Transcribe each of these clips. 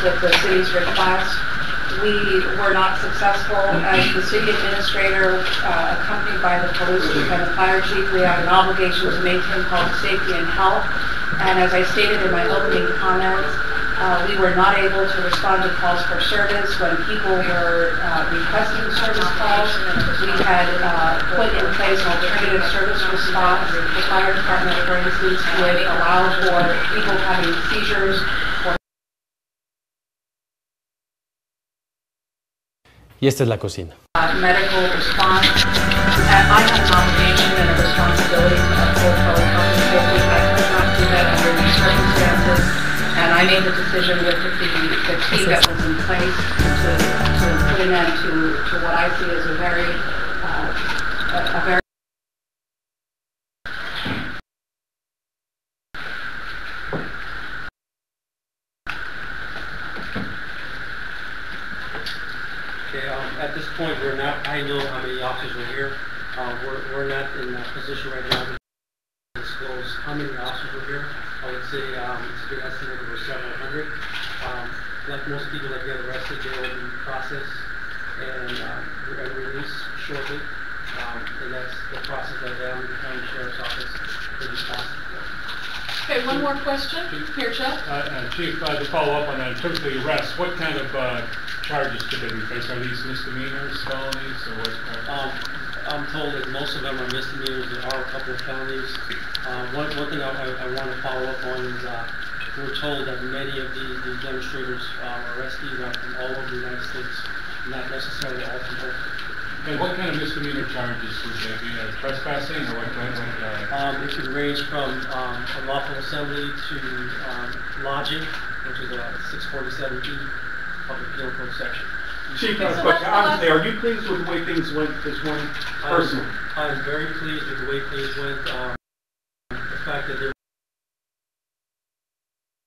With the city's request. We were not successful. As the city administrator, accompanied by the police chief and the fire chief, we have an obligation to maintain public safety and health. And as I stated in my opening comments, we were not able to respond to calls for service when people were requesting service calls. We had put in place an alternative service response. The fire department, for instance, would allow for people having seizures or Y esta es la cocina. Medical response. I have an obligation and a responsibility to uphold public health and safety. I could not do that under these circumstances, and I made the decision with the team that was in place to put an end to what I see as a very At this point, we're not, I know how many officers are here. We're not in a position right now to disclose how many officers were here. I would say it's been estimated we're several hundred. Like most people that get arrested, they will be processed and released shortly. And that's the process that the Alameda County Sheriff's Office is responsible for. Okay, one more question. Here, Chuck. Chief, to follow up on that, in terms of the arrests, what kind of charges could they be faced? Are these misdemeanors, felonies, or what? I'm told that most of them are misdemeanors. There are a couple of felonies. One thing I want to follow up on is we're told that many of these demonstrators arrestees are from all over the United States, not necessarily all from Oakland. And what kind of misdemeanor charges would they be? Trespassing, or what? It could range from unlawful assembly to lodging, which is a 647E public penal code section. Chief, honestly, are you pleased with the way things went this morning? Personally, I'm very pleased with the way things went. The fact that there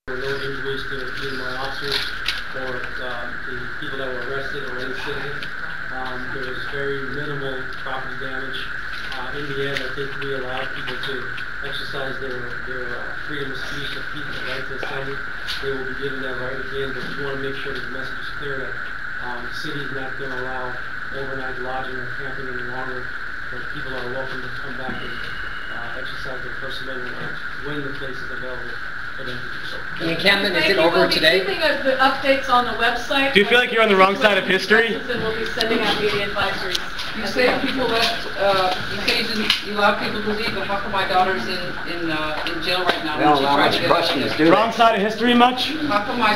were no injuries to either my officers or the people that were arrested or any citizens. There was very minimal property damage. In the end, I think we allowed people to exercise their freedom of speech, the people's right to assembly. They will be given that right again, but we want to make sure that the message is clear that the city is not going to allow overnight lodging or camping any longer, but people are welcome to come back and exercise their First Amendment rights when the place is available for them to do so. The encampment, is it over today? We'll be keeping the updates on the website. Do you feel like you're on the wrong side of history? And we'll be sending out media advisories. You say people that you allow people to leave, but how come my daughter's in jail right now? Well, not much questions, do Wrong side of history much? How come my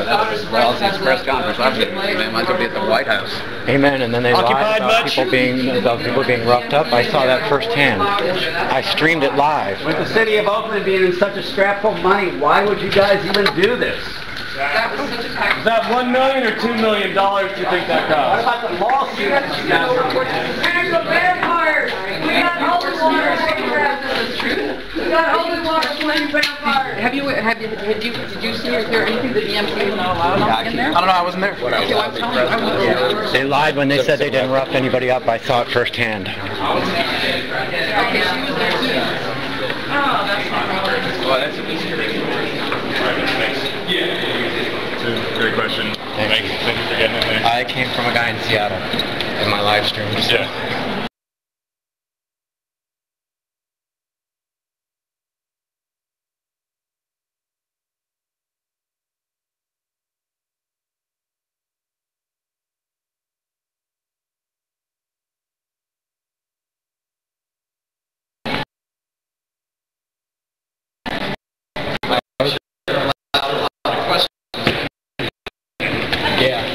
daughter's well, this press conference I've been might be at the White House. Amen. And then they lied about people being roughed up. I saw that firsthand. I streamed it live. With the city of Oakland being in such a strap of money, why would you guys even do this? That was such a tax. Is that $1 million or $2 million you think that What costs? about the lawsuit that you guys are There's a vampire! We got holy water! We got holy water playing vampire! Did you see, is there anything that the MC was not allowed in there? I don't know. I wasn't there. Okay, well, I'm telling you, I was. They lied when they said they didn't rough anybody up. I saw it firsthand. Okay, she was there too. Oh, that's not right. Well, that's a mystery. Great question. Thank you for getting in there. I came from a guy in Seattle in my live stream. Yeah.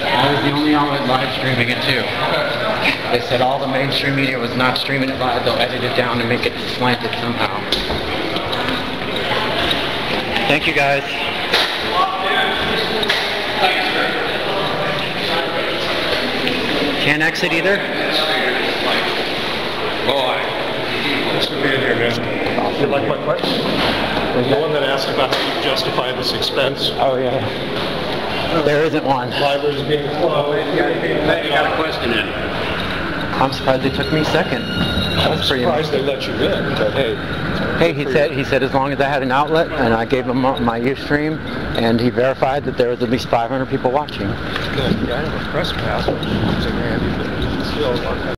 I was the only outlet live streaming it too. They said all the mainstream media was not streaming it live, they'll edit it down and make it slanted somehow. Thank you guys. Can't exit either? Boy. Thanks for being here, man. You like my question? The one that asked about how you justify this expense. Oh, yeah. There isn't one. Libraries being closed. You got a question in. I'm surprised they took me second. I'm surprised they let you in, but hey. Hey, he said as long as I had an outlet, and I gave him my Ustream, and he verified that there was at least 500 people watching. Good. Yeah, I have a press pass, which is handy, but still.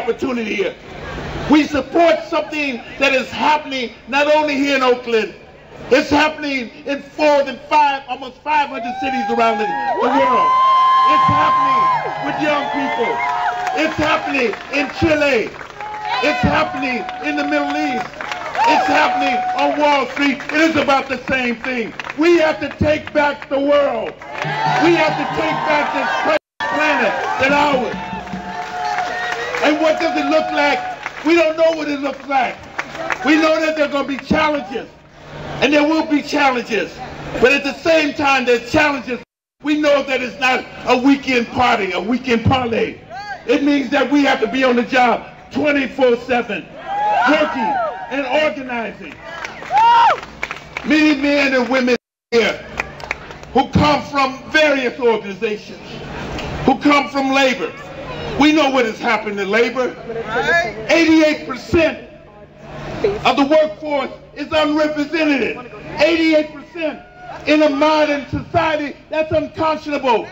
Opportunity here. We support something that is happening not only here in Oakland, it's happening in almost 500 cities around the world. It's happening with young people. It's happening in Chile. It's happening in the Middle East. It's happening on Wall Street. It is about the same thing. We have to take back the world. We have to take back this planet that ours. And what does it look like? We don't know what it looks like. We know that there are going to be challenges. And there will be challenges. But at the same time, there's challenges. We know that it's not a weekend party, a weekend parlay. It means that we have to be on the job 24/7, working and organizing. Many men and women here who come from various organizations, who come from labor. We know what has happened to labor. 88% of the workforce is unrepresented. 88% in a modern society, that's unconscionable.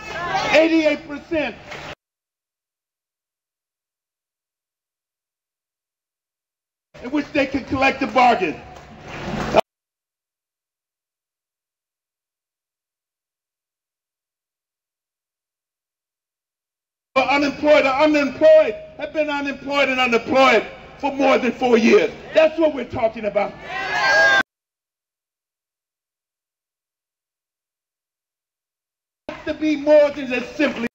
88%. In which they can collect a bargain. Unemployed or unemployed have been unemployed and underemployed for more than 4 years. That's what we're talking about. It has to be more than just simply.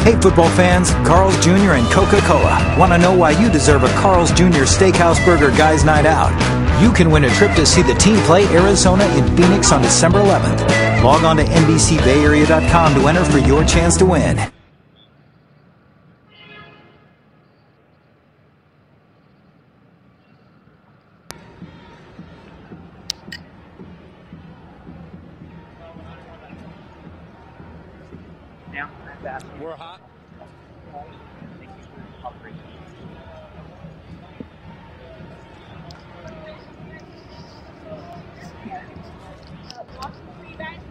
Hey football fans, Carl's Jr. and Coca-Cola want to know why you deserve a Carl's Jr. Steakhouse Burger Guys Night Out. You can win a trip to see the team play Arizona in Phoenix on December 11th. Log on to NBCBayArea.com to enter for your chance to win. We're hot.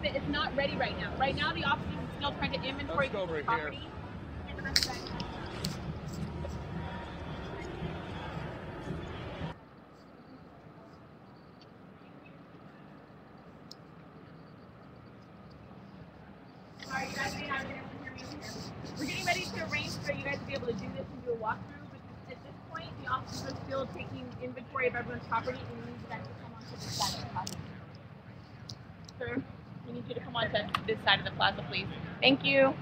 It's not ready right now. Right now, the office is still trying to inventory the property. Sorry, you guys may not be able to hear me here. We're getting ready to arrange for you guys to be able to do this and do a walkthrough, but at this point, the office is still taking inventory of everyone's property, and we need you guys to come onto this side of the plaza. Sir, we need you to come onto this side of the plaza, please. Thank you.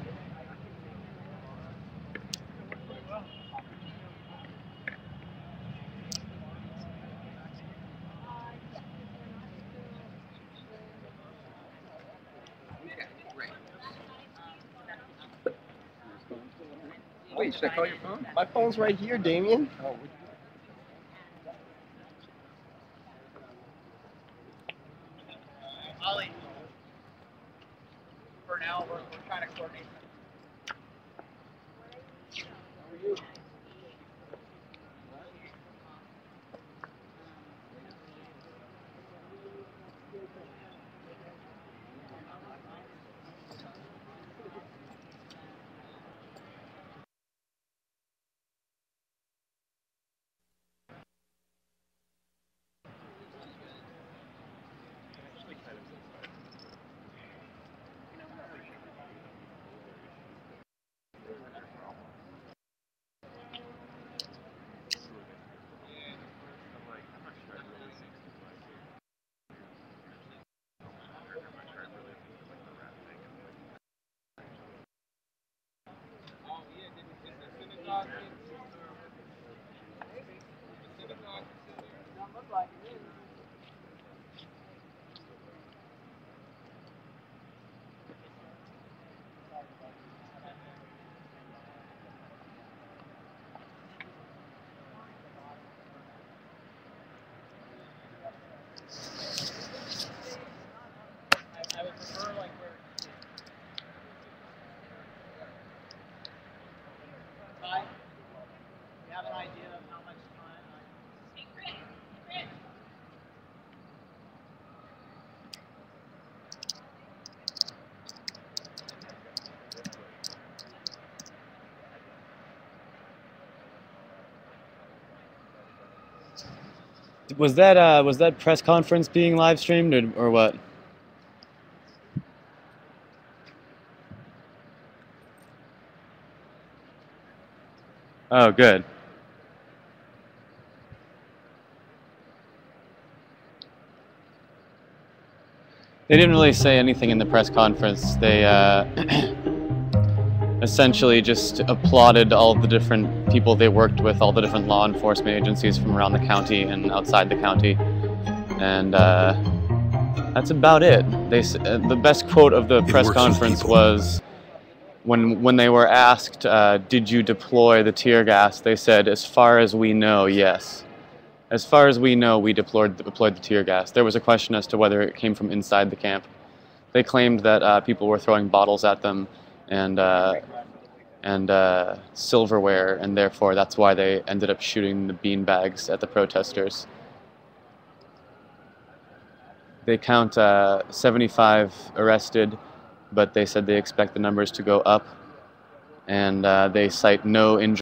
Wait, should I call your phone? My phone's right here, Damien. Oh, Ollie. For now, we're trying to coordinate. How are you? I would prefer like where time. We have an idea of how much time. Hey, Chris. Was that press conference being live streamed or what? Oh, good. They didn't really say anything in the press conference. They essentially just applauded all the different people they worked with, all the different law enforcement agencies from around the county and outside the county. And that's about it. The best quote of the press conference was when they were asked, did you deploy the tear gas, they said, as far as we know, yes. As far as we know, we deployed the tear gas. There was a question as to whether it came from inside the camp. They claimed that people were throwing bottles at them and silverware, and therefore that's why they ended up shooting the bean bags at the protesters. They count 75 arrested, but they said they expect the numbers to go up, and they cite no injuries.